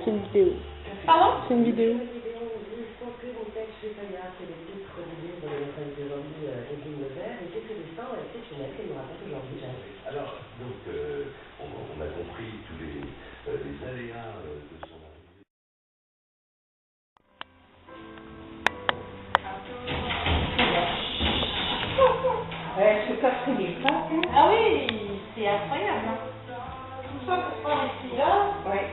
C'est une vidéo. Pardon? C'est une vidéo. Alors, donc, on a compris tous les aléas de son arrivée. Ce café n'est pas. Ah oui, c'est incroyable. Hein. Tout ça pour faire ici là. Ouais.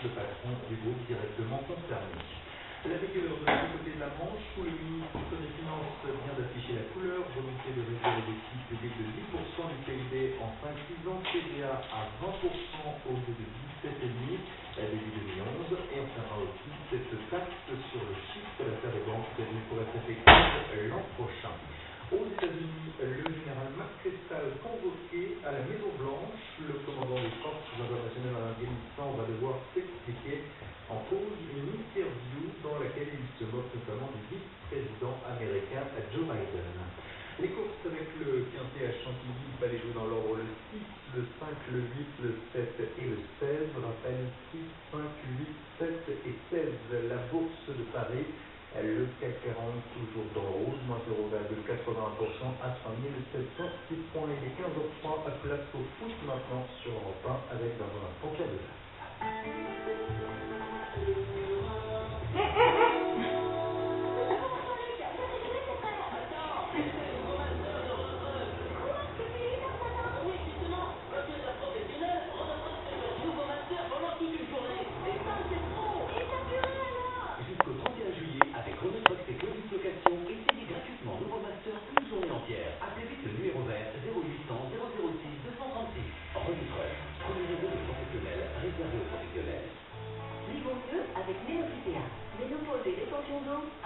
Le patron du groupe directement concerné. La figure de ce côté de la Manche, où le ministre des Finances vient d'afficher la couleur, volonté de réduire le déficit public de 10% du PIB en 5-6 ans, TVA à 20% au lieu de 17,5% début 2011, et on tiendra aussi cette taxe sur le chiffre d'affaires des banques prévue pour être effective l'an prochain. Aux États-Unis, le général McChrystal convoqué à la Maison-Blanche. Le commandant des forces internationales en Afghanistan va devoir s'expliquer en cause une interview dans laquelle il se moque notamment du vice-président américain Joe Biden. Les courses avec le quintet à Chantilly, il fallait jouer dans l'ordre le 6, le 5, le 8, le 7 et le 16. Rappel 6, 5, 8, 7 et 16. La bourse de Paris. Le CAC 40 toujours dans le rouge, moins 0,81% à 5706 points. Il est 15h03, place au foot maintenant sur Europe 1 avec dans un instant Pierre de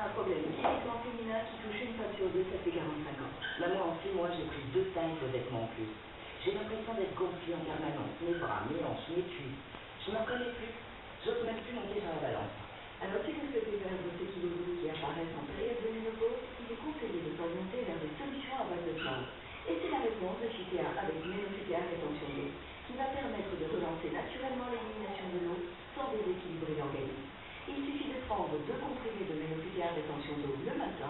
un problème typiquement féminin qui touche une femme sur deux, ça fait 45 ans. Moi, en 6 mois, j'ai pris 2 tailles de vêtements en plus. J'ai l'impression d'être gonflée en permanence, mes bras, mes hanches, mes cuisses. Je ne m'en connais plus. J'ose même plus monter sur la balance. Alors, si vous souhaitez perdre ces kilos qui apparaissent en période de ménopause, il est conseillé de s'orienter vers des solutions à base de plantes. Et c'est la réponse de Phytéa avec Ménophytéa rétention d'eau, qui va permettre de relancer naturellement l'élimination de l'eau sans déséquilibrer l'organisme. Il suffit de prendre 2 comprimés de Ménophytéa rétention d'eau le matin